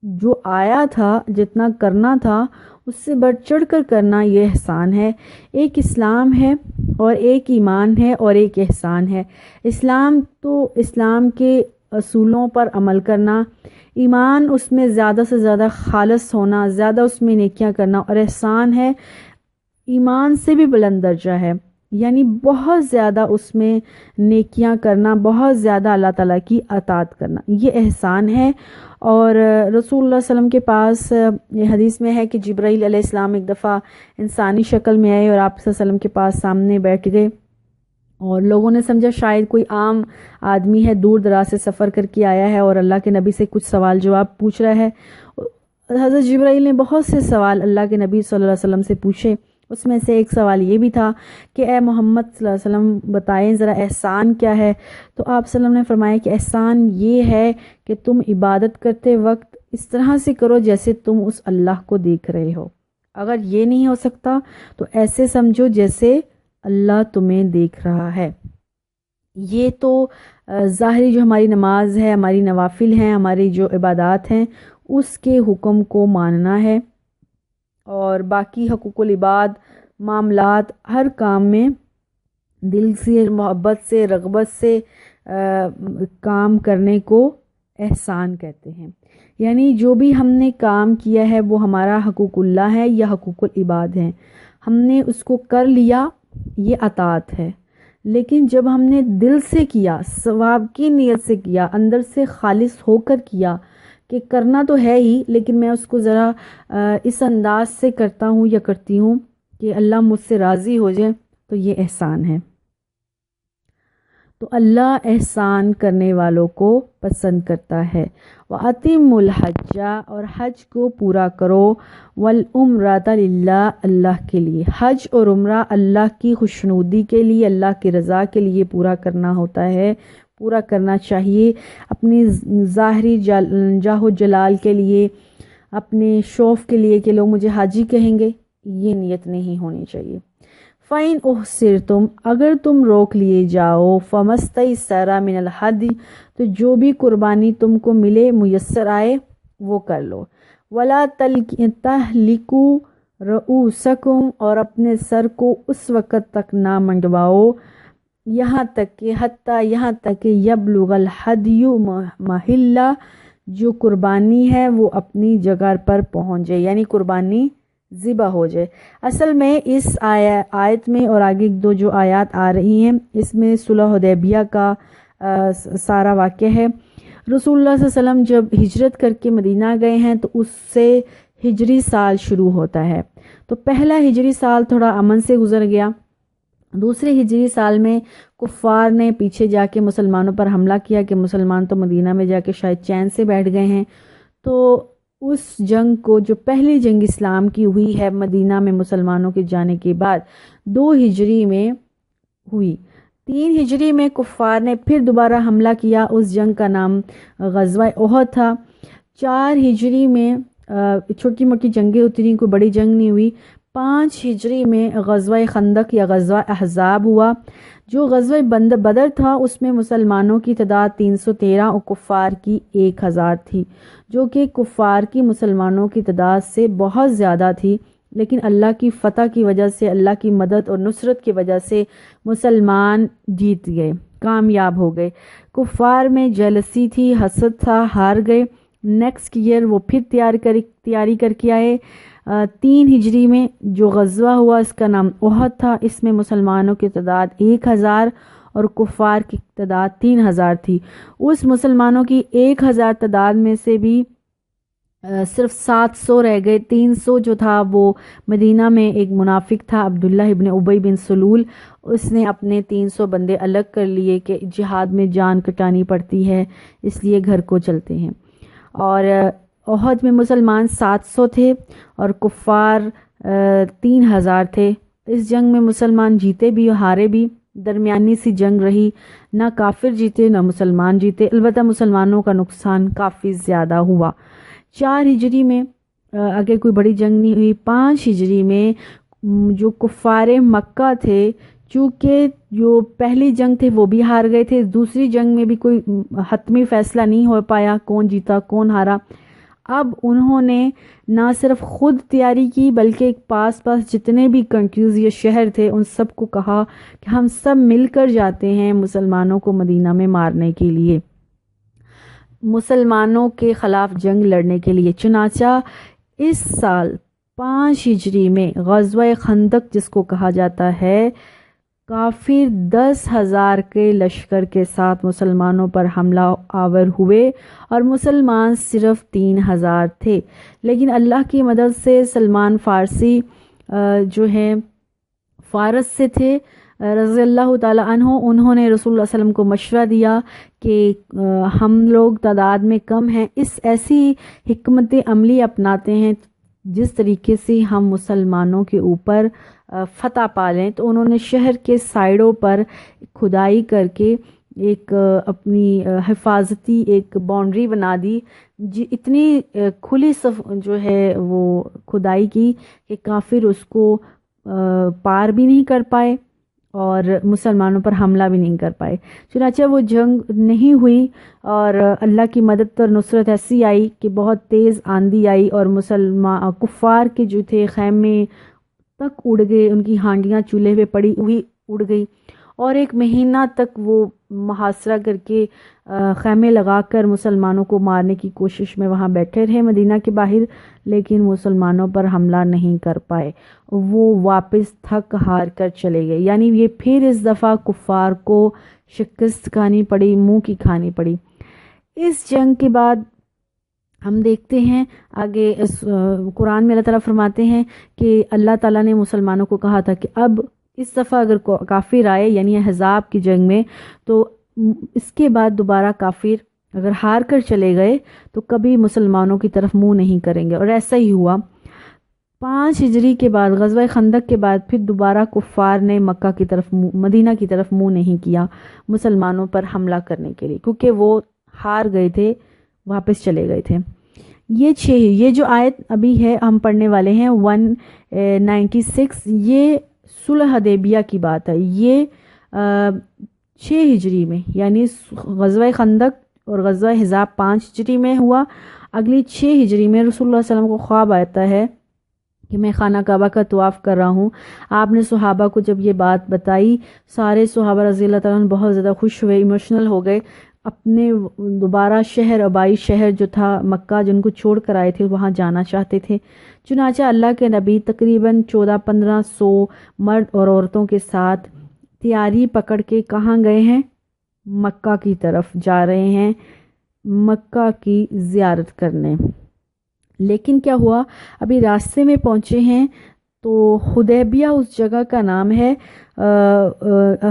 جو آیا تھا جتنا کرنا تھا اس سے بڑھ چڑھ کر کرنا، یہ احسان ہے۔ ایک اسلام ہے اور ایک ایمان ہے اور ایک احسان ہے۔ اسلام تو اسلام کے اصولوں پر عمل کرنا، ایمان اس میں زیادہ سے زیادہ خالص ہونا، زیادہ اس میں نیکیاں کرنا، اور احسان ہے ایمان سے بھی بلند درجہ ہے، یعنی بہت زیادہ اس میں نیکیاں کرنا، بہت زیادہ اللہ تعالیٰ کی اطاعت کرنا، یہ احسان ہے۔ اور رسول اللہ صلی اللہ علیہ وسلم کے پاس یہ حدیث میں ہے کہ جبرائیل علیہ السلام ایک دفعہ انسانی شکل میں آئے اور آپ صلی اللہ علیہ وسلم کے پاس سامنے بیٹھ گئے، اور لوگوں نے سمجھا شاید کوئی عام آدمی ہے، دور دراز سے سفر کر کے آیا ہے اور اللہ کے نبی سے کچھ سوال جواب پوچھ رہا ہے۔ حضرت جبرائیل نے بہت سے سوال اللہ کے نبی صلی اللہ علیہ وسلم سے پوچھے، اس میں سے ایک سوال یہ بھی تھا کہ اے محمد صلی اللہ علیہ وسلم بتائیں ذرا احسان کیا ہے؟ تو آپ صلی اللہ علیہ وسلم نے فرمایا کہ احسان یہ ہے کہ تم عبادت کرتے وقت اس طرح سے کرو جیسے تم اس اللہ کو دیکھ رہے ہو، اگر یہ نہیں ہو سکتا تو ایسے سمجھو جیسے اللہ تمہیں دیکھ رہا ہے۔ یہ تو ظاہری جو ہماری نماز ہے، ہماری نوافل ہیں، ہماری جو عبادات ہیں اس کے حکم کو ماننا ہے، اور باقی حقوق العباد معاملات ہر کام میں دل سے، محبت سے، رغبت سے کام کرنے کو احسان کہتے ہیں۔ یعنی جو بھی ہم نے کام کیا ہے وہ ہمارا حقوق اللہ ہے یا حقوق العباد ہیں، ہم نے اس کو کر لیا، یہ اطاعت ہے۔ لیکن جب ہم نے دل سے کیا، ثواب کی نیت سے کیا، اندر سے خالص ہو کر کیا کہ کرنا تو ہے ہی لیکن میں اس کو ذرا اس انداز سے کرتا ہوں یا کرتی ہوں کہ اللہ مجھ سے راضی ہو جائے، تو یہ احسان ہے۔ تو اللہ احسان کرنے والوں کو پسند کرتا ہے۔ وَأَتِمُّ الْحَجَّ، اور حج کو پورا کرو، وَالْعُمْرَةَ لِلَّهِ، اللہ کے لیے۔ حج اور عمرہ اللہ کی خوشنودی کے لیے، اللہ کی رضا کے لیے پورا کرنا ہوتا ہے، پورا کرنا چاہیے۔ اپنی ظاہری جاہ و جلال کے لیے، اپنے شوف کے لیے کہ لوگ مجھے حاجی کہیں گے، یہ نیت نہیں ہونی چاہیے۔ فَإِنْ أُحْصِرْتُمْ، اگر تم روک لیے جاؤ، فَمَسْتَيْسَرَ مِنَ الْهَدْيِ، تو جو بھی قربانی تم کو ملے، میسر آئے، وہ کر لو۔ وَلَا تَحْلِقُوا رُؤُوسَكُمْ، اور اپنے سر کو اس وقت تک نہ منڈواؤ یہاں تک کہ یبلغ الہدی محلہ، جو قربانی ہے وہ اپنی جگہ پر پہنچ جائے، یعنی قربانی ذبح ہو جائے۔ اصل میں اس آیت میں اور آگے دو جو آیات آ رہی ہیں اس میں صلح حدیبیہ کا سارا واقعہ ہے۔ رسول اللہ صلی اللہ علیہ وسلم جب ہجرت کر کے مدینہ گئے ہیں تو اس سے ہجری سال شروع ہوتا ہے، تو پہلا ہجری سال تھوڑا امن سے گزر گیا، دوسرے ہجری سال میں کفار نے پیچھے جا کے مسلمانوں پر حملہ کیا کہ مسلمان تو مدینہ میں جا کے شاید چین سے بیٹھ گئے ہیں، تو اس جنگ کو، جو پہلی جنگ اسلام کی ہوئی ہے مدینہ میں مسلمانوں کے جانے کے بعد، 2 ہجری میں ہوئی۔ 3 ہجری میں کفار نے پھر دوبارہ حملہ کیا، اس جنگ کا نام غزوہ احد تھا۔ 4 ہجری میں چھوٹی موٹی جنگیں ہوتی رہیں، کوئی بڑی جنگ نہیں ہوئی۔ 5 ہجری میں غزوہ خندق یا غزوہ احزاب ہوا۔ جو غزوہ بدر تھا اس میں مسلمانوں کی تعداد 313 اور کفار کی 1000 تھی، جو کہ کفار کی مسلمانوں کی تعداد سے بہت زیادہ تھی، لیکن اللہ کی فتح کی وجہ سے، اللہ کی مدد اور نصرت کی وجہ سے مسلمان جیت گئے، کامیاب ہو گئے۔ کفار میں جیلسی تھی، حسد تھا، ہار گئے۔ نیکسٹ ایئر وہ پھر تیاری کر کے آئے۔ 3 ہجری میں جو غزوہ ہوا اس کا نام احد تھا، اس میں مسلمانوں کی تعداد 1000 اور کفار کی تعداد 3000 تھی۔ اس مسلمانوں کی 1000 تعداد میں سے بھی صرف 700 رہ گئے۔ 300 جو تھا وہ مدینہ میں ایک منافق تھا، عبداللہ ابن ابی بن سلول، اس نے اپنے 300 بندے الگ کر لیے کہ جہاد میں جان کٹانی پڑتی ہے اس لیے گھر کو چلتے ہیں۔ اور احد میں مسلمان 700 تھے اور کفار 3000 تھے۔ اس جنگ میں مسلمان جیتے بھی اور ہارے بھی، درمیانی سی جنگ رہی، نہ کافر جیتے نہ مسلمان جیتے، البتہ مسلمانوں کا نقصان کافی زیادہ ہوا۔ 4 ہجری میں اگر کوئی بڑی جنگ نہیں ہوئی۔ 5 ہجری میں جو کفار مکہ تھے، چونکہ جو پہلی جنگ تھے وہ بھی ہار گئے تھے، دوسری جنگ میں بھی کوئی حتمی فیصلہ نہیں ہو پایا کون جیتا کون ہارا۔ اب انہوں نے نہ صرف خود تیاری کی بلکہ پاس جتنے بھی کنٹریز یا شہر تھے ان سب کو کہا کہ ہم سب مل کر جاتے ہیں مسلمانوں کو مدینہ میں مارنے کے لیے، مسلمانوں کے خلاف جنگ لڑنے کے لیے۔ چنانچہ اس سال 5 ہجری میں غزوہ خندق جس کو کہا جاتا ہے، کافر 10,000 کے لشکر کے ساتھ مسلمانوں پر حملہ آور ہوئے اور مسلمان صرف 3,000 تھے، لیکن اللہ کی مدد سے سلمان فارسی جو ہے فارس سے تھے رضی اللہ تعالی عنہ، انہوں نے رسول اللہ علیہ وسلم کو مشورہ دیا کہ ہم لوگ تعداد میں کم ہیں، اس ایسی حکمت عملی اپناتے ہیں جس طریقے سے ہم مسلمانوں کے اوپر فتح پا لیں۔ تو انہوں نے شہر کے سائڈوں پر کھدائی کر کے ایک اپنی حفاظتی ایک باؤنڈری بنا دی، اتنی کھلی جو ہے وہ کھدائی کی کہ کافر اس کو پار بھی نہیں کر پائے اور مسلمانوں پر حملہ بھی نہیں کر پائے۔ چنانچہ وہ جنگ نہیں ہوئی اور اللہ کی مدد اور نصرت ایسی آئی کہ بہت تیز آندھی آئی اور کفار کے جو تھے خیمے تک اڑ گئے، ان کی ہانڈیاں چولہے پہ پڑی ہوئی اڑ گئی، اور 1 مہینہ تک وہ محاصرہ کر کے خیمے لگا کر مسلمانوں کو مارنے کی کوشش میں وہاں بیٹھے رہے مدینہ کے باہر، لیکن مسلمانوں پر حملہ نہیں کر پائے، وہ واپس تھک ہار کر چلے گئے۔ یعنی یہ پھر اس دفعہ کفار کو شکست کھانی پڑی، منہ کی کھانی پڑی۔ اس جنگ کے بعد ہم دیکھتے ہیں آگے قرآن میں اللہ تعالیٰ فرماتے ہیں کہ اللہ تعالیٰ نے مسلمانوں کو کہا تھا کہ اب اس دفعہ اگر کافر آئے یعنی احزاب کی جنگ میں، تو اس کے بعد دوبارہ کافر اگر ہار کر چلے گئے تو کبھی مسلمانوں کی طرف منہ نہیں کریں گے، اور ایسا ہی ہوا۔ 5 ہجری کے بعد غزوہ خندق کے بعد پھر دوبارہ کفار نے مکہ کی طرف مدینہ کی طرف منہ نہیں کیا مسلمانوں پر حملہ کرنے کے لیے، کیونکہ وہ ہار گئے تھے، واپس چلے گئے تھے۔ یہ جو آیت ابھی ہے ہم پڑھنے والے ہیں 196، یہ صلح حدیبیہ کی بات ہے۔ یہ 6 ہجری میں یعنی غزوہ خندق اور غزوہ احزاب 5 ہجری میں ہوا۔ اگلی 6 ہجری میں رسول اللہ صلی اللہ علیہ وسلم کو خواب آتا ہے کہ میں خانہ کعبہ کا طواف کر رہا ہوں۔ آپ نے صحابہ کو جب یہ بات بتائی، سارے صحابہ رضی اللہ تعالیٰ عنہ بہت زیادہ خوش ہوئے، ایموشنل ہو گئے، اپنے دوبارہ شہر آبائی شہر جو تھا مکہ جن کو چھوڑ کر آئے تھے وہاں جانا چاہتے تھے۔ چنانچہ اللہ کے نبی تقریباً 1400-1500 مرد اور عورتوں کے ساتھ تیاری پکڑ کے کہاں گئے ہیں؟ مکہ کی طرف جا رہے ہیں، مکہ کی زیارت کرنے۔ لیکن کیا ہوا، ابھی راستے میں پہنچے ہیں تو حدیبیہ اس جگہ کا نام ہے۔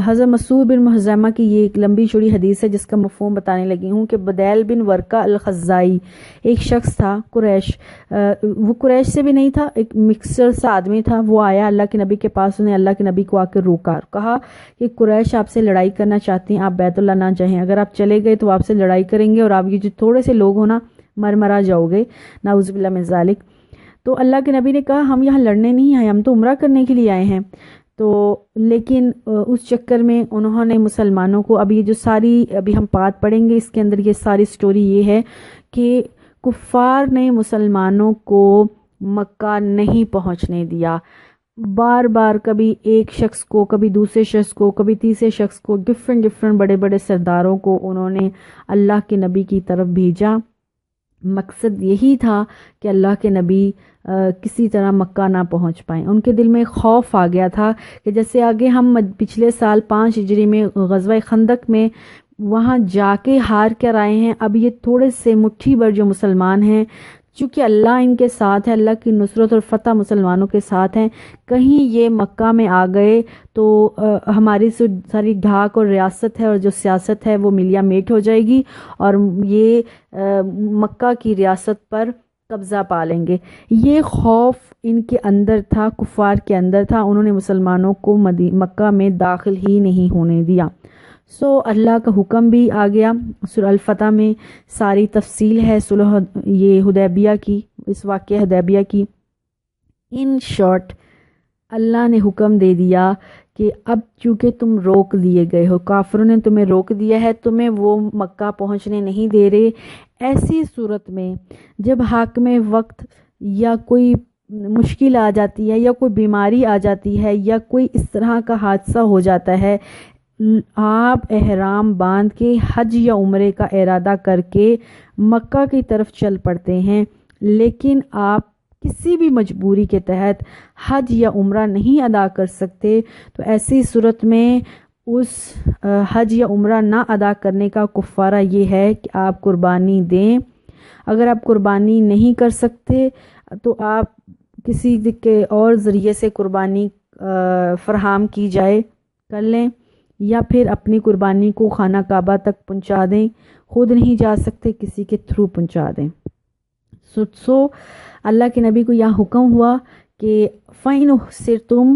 حضرت مسعود بن مخزومہ کی یہ ایک لمبی چوڑی حدیث ہے جس کا مفہوم بتانے لگی ہوں کہ بدیل بن ورقہ الخزائی ایک شخص تھا قریش، وہ قریش سے بھی نہیں تھا، ایک مکسر سا آدمی تھا۔ وہ آیا اللہ کے نبی کے پاس، انہیں اللہ کے نبی کو آ کر روکا، کہا کہ قریش آپ سے لڑائی کرنا چاہتی ہیں، آپ بیت اللہ نہ جائیں، اگر آپ چلے گئے تو آپ سے لڑائی کریں گے اور آپ یہ جو تھوڑے سے لوگ ہونا مرا جاؤ گے، نعوذ باللہ من ذالک۔ تو اللہ کے نبی نے کہا ہم یہاں لڑنے نہیں آئے، ہم تو عمرہ کرنے کے لیے آئے ہیں۔ تو لیکن اس چکر میں انہوں نے مسلمانوں کو، اب یہ جو ساری ابھی ہم بات پڑھیں گے اس کے اندر یہ ساری سٹوری یہ ہے کہ کفار نے مسلمانوں کو مکہ نہیں پہنچنے دیا، بار بار کبھی ایک شخص کو، کبھی دوسرے شخص کو، کبھی تیسرے شخص کو، ڈفرینٹ بڑے بڑے سرداروں کو انہوں نے اللہ کے نبی کی طرف بھیجا۔ مقصد یہی تھا کہ اللہ کے نبی کسی طرح مکہ نہ پہنچ پائیں۔ ان کے دل میں خوف آ گیا تھا کہ جیسے آگے ہم پچھلے سال 5 ہجری میں غزوہ خندق میں وہاں جا کے ہار کر آئے ہیں، اب یہ تھوڑے سے مٹھی بھر جو مسلمان ہیں، چونکہ اللہ ان کے ساتھ ہے، اللہ کی نصرت اور فتح مسلمانوں کے ساتھ ہیں، کہیں یہ مکہ میں آ گئے تو ہماری ساری ڈھاک اور ریاست ہے اور جو سیاست ہے وہ ملیا میٹ ہو جائے گی اور یہ مکہ کی ریاست پر قبضہ پا لیں گے۔ یہ خوف ان کے اندر تھا، کفار کے اندر تھا، انہوں نے مسلمانوں کو مکہ میں داخل ہی نہیں ہونے دیا۔ اللہ کا حکم بھی آ گیا، سورہ الفتح میں ساری تفصیل ہے صلح یہ حدیبیہ کی، اس واقعہ حدیبیہ کی۔ ان شارٹ اللہ نے حکم دے دیا کہ اب چونکہ تم روک لیے گئے ہو، کافروں نے تمہیں روک دیا ہے، تمہیں وہ مکہ پہنچنے نہیں دے رہے، ایسی صورت میں جب حاکم وقت یا کوئی مشکل آ جاتی ہے یا کوئی بیماری آ جاتی ہے یا کوئی اس طرح کا حادثہ ہو جاتا ہے، آپ احرام باندھ کے حج یا عمرے کا ارادہ کر کے مکہ کی طرف چل پڑتے ہیں، لیکن آپ کسی بھی مجبوری کے تحت حج یا عمرہ نہیں ادا کر سکتے، تو ایسی صورت میں اس حج یا عمرہ نہ ادا کرنے کا کفارہ یہ ہے کہ آپ قربانی دیں۔ اگر آپ قربانی نہیں کر سکتے تو آپ کسی کے اور ذریعے سے قربانی فراہم کی جائے کر لیں، یا پھر اپنی قربانی کو خانہ کعبہ تک پہنچا دیں، خود نہیں جا سکتے کسی کے تھرو پہنچا دیں۔ سو اللہ کے نبی کو یہ حکم ہوا کہ فَإِنْ أُحْصِرْتُمْ،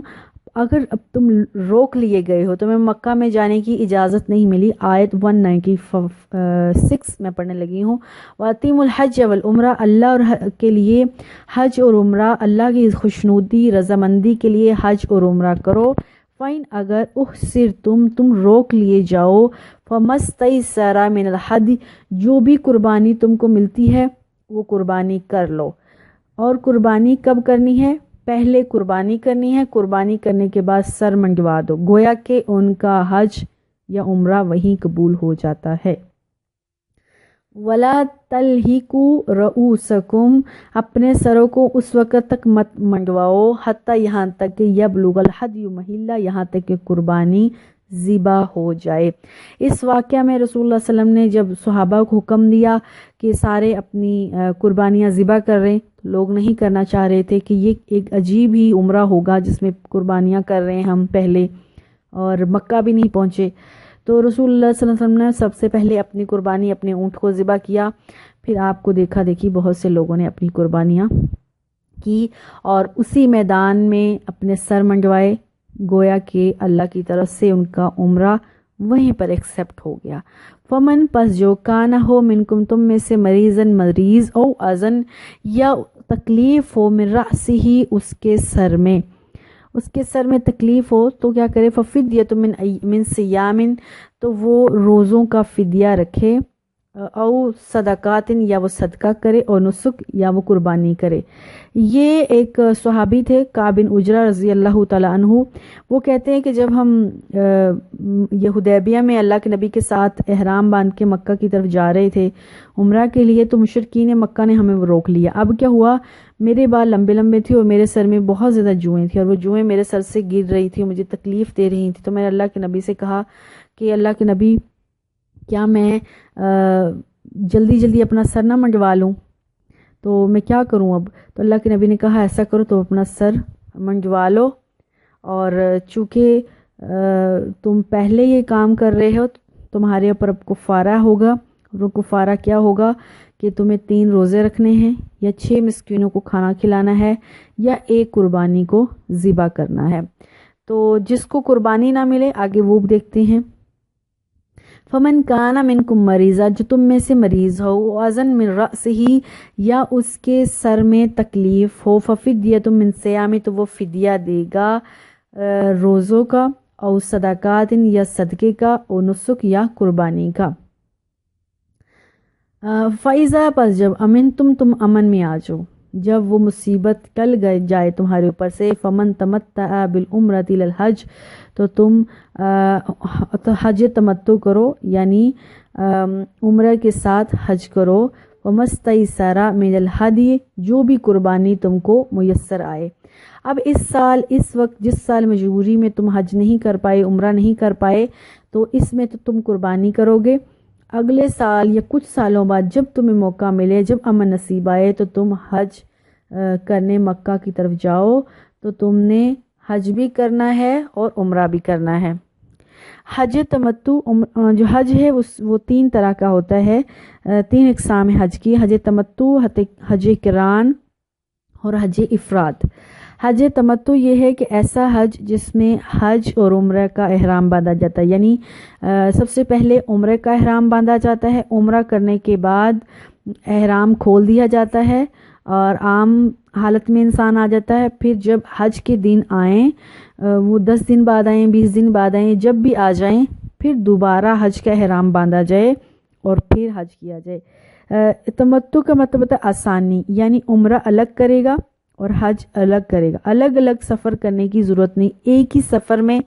اگر اب تم روک لیے گئے ہو، تمہیں مکہ میں جانے کی اجازت نہیں ملی، آیت 196 میں پڑھنے لگی ہوں، وَأَتِمُوا الْحَجَّ وَالْعُمْرَةَ، اللہ اور کے لیے حج اور عمرہ، اللہ کی خوشنودی رضامندی کے لیے حج اور عمرہ کرو۔ فَإِنْ، اگر اُحْصِرْتُمْ، تم روک لیے جاؤ، فَمَسْتَيْسَرَ مِنَ الْحَدْيِ، جو بھی قربانی تم کو ملتی ہے وہ قربانی کر لو۔ اور قربانی کب کرنی ہے؟ پہلے قربانی کرنی ہے، قربانی کرنے کے بعد سر منڈوا دو، گویا کہ ان کا حج یا عمرہ وہیں قبول ہو جاتا ہے۔ وَلَا تَلْحِقُوا رُؤُوسَکُمْ، اپنے سروں کو اس وقت تک مت منڈواؤ حتیٰ یہاں تک کہ یبلغ الحدی محلہ، یہاں تک کہ قربانی ذبح ہو جائے۔ اس واقعہ میں رسول اللہ صلی اللہ علیہ وسلم نے جب صحابہ کو حکم دیا کہ سارے اپنی قربانیاں ذبح کر رہے، لوگ نہیں کرنا چاہ رہے تھے کہ یہ ایک عجیب ہی عمرہ ہوگا جس میں قربانیاں کر رہے ہیں ہم پہلے، اور مکہ بھی نہیں پہنچے، تو رسول اللہ صلی اللہ علیہ وسلم نے سب سے پہلے اپنی قربانی اپنے اونٹ کو ذبح کیا، پھر آپ کو دیکھا دیکھی بہت سے لوگوں نے اپنی قربانیاں کی اور اسی میدان میں اپنے سر منڈوائے، گویا کہ اللہ کی طرف سے ان کا عمرہ وہیں پر ایکسیپٹ ہو گیا۔ فمن، پس جو کانا ہو منکم، تم میں سے مریض او اذن، یا تکلیف ہو، من رأسہ، اس کے سر میں تکلیف ہو تو کیا کرے؟ ففدیۃ من صیام، تو وہ روزوں کا فدیہ رکھے، او صدقات، یا وہ صدقہ کرے، اور نسک، یا وہ قربانی کرے۔ یہ ایک صحابی تھے کعب بن عجرہ رضی اللہ تعالی عنہ، وہ کہتے ہیں کہ جب ہم یہ حدیبیہ میں اللہ کے نبی کے ساتھ احرام باندھ کے مکہ کی طرف جا رہے تھے عمرہ کے لیے، تو مشرکین مکہ نے ہمیں روک لیا۔ اب کیا ہوا، میرے بال لمبے لمبے تھے اور میرے سر میں بہت زیادہ جوئیں تھیں، اور وہ جوئیں میرے سر سے گر رہی تھی، مجھے تکلیف دے رہی تھی، تو میں نے اللہ کے نبی سے کہا کہ اللہ کے نبی، کیا میں جلدی جلدی اپنا سر نہ منڈوا لوں، تو میں کیا کروں اب؟ تو اللہ کے نبی نے کہا ایسا کرو، تو اپنا سر منڈوا لو، اور چونکہ تم پہلے یہ کام کر رہے ہو، تمہارے اوپر اب کفارہ ہوگا، اور وہ کفارہ کیا ہوگا کہ تمہیں 3 روزے رکھنے ہیں، یا 6 مسکینوں کو کھانا کھلانا ہے، یا ایک قربانی کو ذبح کرنا ہے۔ تو جس کو قربانی نہ ملے، آگے وہ دیکھتے ہیں۔ فمن کان منکم مریضا، جو تم میں سے مریض ہو، اذن من رأسہ، یا اس کے سر میں تکلیف ہو، ففدیۃ من صیام، تو وہ فدیہ دے گا روزوں کا، او صدقات، یا صدقے کا، او نسک، یا قربانی کا۔ فَإِذَا، پس جب تم امن میں آ جاؤ، جب وہ مصیبت ٹل جائے تمہارے اوپر سے، فمن تمتع بالعمرۃ الی الحج، تو تم حج تمتع کرو، یعنی عمرہ کے ساتھ حج کرو، ومستیسر من الہدی، جو بھی قربانی تم کو میسر آئے۔ اب اس وقت جس سال مجبوری میں تم حج نہیں کر پائے، عمرہ نہیں کر پائے، تو اس میں تو تم قربانی کرو گے، اگلے سال یا کچھ سالوں بعد جب تمہیں موقع ملے، جب امن نصیب آئے، تو تم حج کرنے مکہ کی طرف جاؤ، تو تم نے حج بھی کرنا ہے اور عمرہ بھی کرنا ہے۔ حج تمتع، جو حج ہے وہ 3 طرح کا ہوتا ہے، 3 اقسام ہے حج کی، حج تمتع، حج قران اور حج افراد۔ حج تمتع یہ ہے کہ ایسا حج جس میں حج اور عمرہ کا احرام باندھا جاتا ہے، یعنی سب سے پہلے عمرہ کا احرام باندھا جاتا ہے، عمرہ کرنے کے بعد احرام کھول دیا جاتا ہے، اور عام حالت میں انسان آ جاتا ہے، پھر جب حج کے دن آئیں، وہ 10 دن بعد آئیں، 20 دن بعد آئیں، جب بھی آ جائیں پھر دوبارہ حج کا احرام باندھا جائے اور پھر حج کیا جائے۔ تمتع کا مطلب ہوتا ہے آسانی، یعنی عمرہ الگ کرے گا اور حج الگ کرے گا، الگ الگ سفر کرنے کی ضرورت نہیں، ایک ہی سفر میں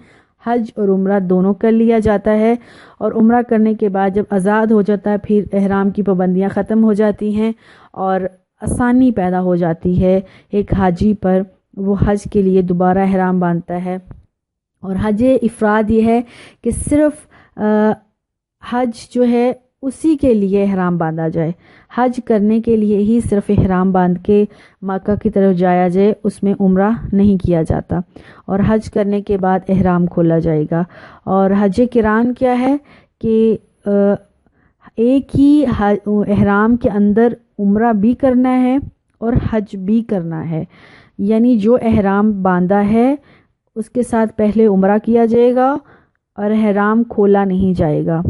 حج اور عمرہ دونوں کر لیا جاتا ہے۔ اور عمرہ کرنے کے بعد جب آزاد ہو جاتا ہے پھر احرام کی پابندیاں ختم ہو جاتی ہیں اور آسانی پیدا ہو جاتی ہے ایک حاجی پر، وہ حج کے لیے دوبارہ احرام باندھتا ہے۔ اور حج افراد یہ ہے کہ صرف حج جو ہے اسی کے لیے احرام باندھا جائے، حج کرنے کے لیے ہی صرف احرام باندھ کے مکہ کی طرف جایا جائے، اس میں عمرہ نہیں کیا جاتا، اور حج کرنے کے بعد احرام کھولا جائے گا۔ اور حج قران کیا ہے کہ ایک ہی احرام کے اندر عمرہ بھی کرنا ہے اور حج بھی کرنا ہے، یعنی جو احرام باندھا ہے اس کے ساتھ پہلے عمرہ کیا جائے گا اور احرام کھولا نہیں جائے گا،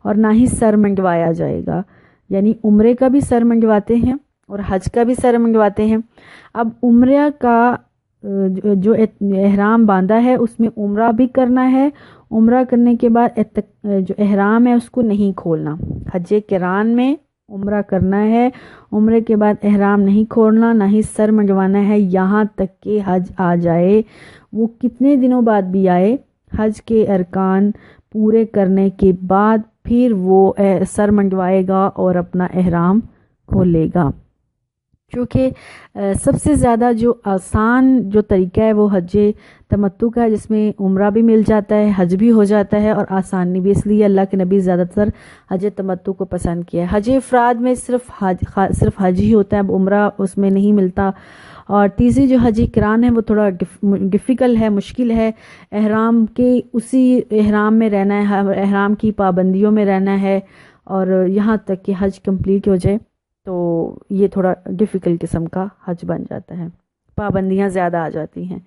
اور نہ ہی سر منڈوایا جائے گا، یعنی عمرے کا بھی سر منڈواتے ہیں اور حج کا بھی سر منڈواتے ہیں۔ اب عمرہ کا جو احرام باندھا ہے اس میں عمرہ بھی کرنا ہے، عمرہ کرنے کے بعد جو احرام ہے اس کو نہیں کھولنا۔ حج قران میں عمرہ کرنا ہے، عمرے کے بعد احرام نہیں کھولنا، نہ ہی سر منڈوانا ہے، یہاں تک کہ حج آ جائے، وہ کتنے دنوں بعد بھی آئے، حج کے ارکان پورے کرنے کے بعد پھر وہ سر منڈوائے گا اور اپنا احرام کھولے گا۔ کیونکہ سب سے زیادہ جو آسان جو طریقہ ہے وہ حج تمتع کا ہے، جس میں عمرہ بھی مل جاتا ہے، حج بھی ہو جاتا ہے اور آسانی بھی، اس لیے اللہ کے نبی زیادہ تر حج تمتع کو پسند کیا ہے۔ حج افراد میں صرف حج ہی ہوتا ہے، اب عمرہ اس میں نہیں ملتا۔ اور تیسری جو حج قران ہے وہ تھوڑا ڈیفیکل ہے، مشکل ہے، احرام کے اسی احرام میں رہنا ہے، احرام کی پابندیوں میں رہنا ہے، اور یہاں تک کہ حج کمپلیٹ ہو جائے، تو یہ تھوڑا ڈیفیکلٹ قسم کا حج بن جاتا ہے، پابندیاں زیادہ آ جاتی ہیں۔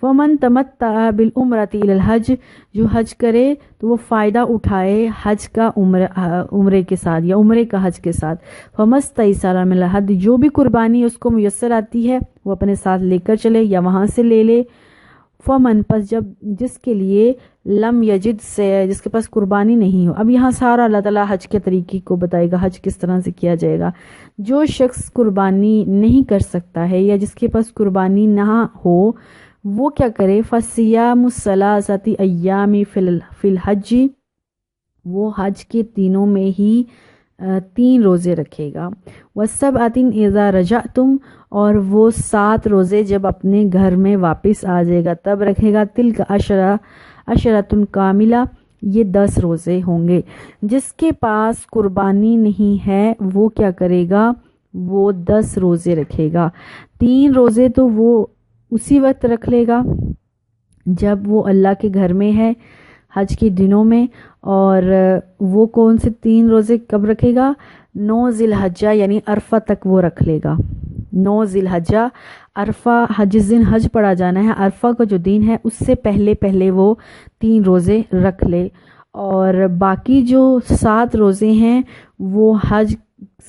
فمن تمتع بالعمرۃ الی الحج، جو حج کرے تو وہ فائدہ اٹھائے حج کا عمرے کے ساتھ یا عمرے کا حج کے ساتھ۔ فمستیسر من الہدی، جو بھی قربانی اس کو میسر آتی ہے وہ اپنے ساتھ لے کر چلے یا وہاں سے لے لے۔ فمن، پس جس کے لیے لم یجد، سے جس کے پاس قربانی نہیں ہو، اب یہاں سارا اللہ تعالیٰ حج کے طریقے کو بتائے گا، حج کس طرح سے کیا جائے گا۔ جو شخص قربانی نہیں کر سکتا ہے یا جس کے پاس قربانی نہ ہو، وہ کیا کرے؟ فَصِيَامُ ثَلَاثَةِ أَيَّامٍ فِي الْحَجِّ، وہ حج کے دنوں میں ہی 3 روزے رکھے گا۔ وَالسَّبْعَةٍ إِذَا رَجَعْتُمْ، اور وہ 7 روزے جب اپنے گھر میں واپس آ جائے گا تب رکھے گا۔ تِلْکَ عَشْرَةٌ کاملہ، یہ 10 روزے ہوں گے۔ جس کے پاس قربانی نہیں ہے وہ کیا کرے گا؟ وہ 10 روزے رکھے گا۔ 3 روزے تو وہ اسی وقت رکھ لے گا جب وہ اللہ کے گھر میں ہے حج کے دنوں میں، اور وہ کون سے 3 روزے کب رکھے گا؟ 9 ذی الحجہ، یعنی عرفہ تک وہ رکھ لے گا۔ 9 ذی الحجہ، عرفہ، جس دن حج پڑا جانا ہے، عرفہ کا جو دن ہے اس سے پہلے وہ 3 روزے رکھ لے، اور باقی جو 7 روزے ہیں وہ حج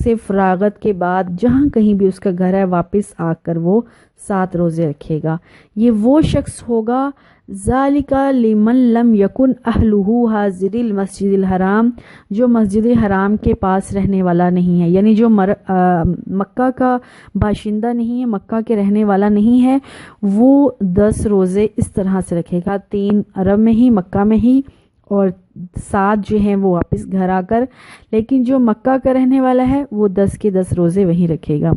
سے فراغت کے بعد جہاں کہیں بھی اس کا گھر ہے واپس آ کر وہ 7 روزے رکھے گا۔ یہ وہ شخص ہوگا، ذالک لمن لم یکن اہلہ حاضر المسجد الحرام، جو مسجد حرام کے پاس رہنے والا نہیں ہے، یعنی جو مکہ کا باشندہ نہیں ہے، مکہ کے رہنے والا نہیں ہے، وہ 10 روزے اس طرح سے رکھے گا، 3 عرب میں ہی، مکہ میں ہی، اور 7 جو ہیں وہ واپس گھر آ کر۔ لیکن جو مکہ کا رہنے والا ہے وہ 10 کے 10 روزے وہیں رکھے گا۔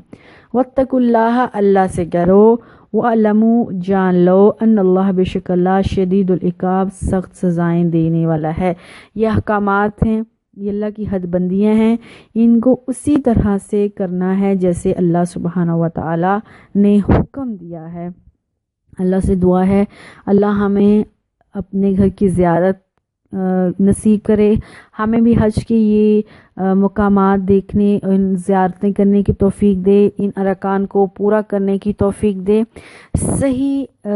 واتقوا اللہ، اللہ سے ڈرو، وَاعْلَمُوا، جان لو، ان اللہ، بے شک اللہ، شدید العقاب، سخت سزائیں دینے والا ہے۔ یہ احکامات ہیں، یہ اللہ کی حد بندیاں ہیں، ان کو اسی طرح سے کرنا ہے جیسے اللہ سبحانہ و تعالی نے حکم دیا ہے۔ اللہ سے دعا ہے اللہ ہمیں اپنے گھر کی زیارت نصیب کرے، ہمیں بھی حج کے یہ مقامات دیکھنے، ان زیارتیں کرنے کی توفیق دے، ان ارکان کو پورا کرنے کی توفیق دے، صحیح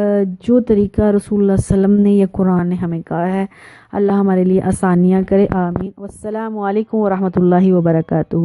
جو طریقہ رسول اللہ صلی اللہ علیہ وسلم نے یا قرآن نے ہمیں کہا ہے، اللہ ہمارے لیے آسانیاں کرے، آمین۔ والسلام علیکم ورحمۃ اللہ وبرکاتہ۔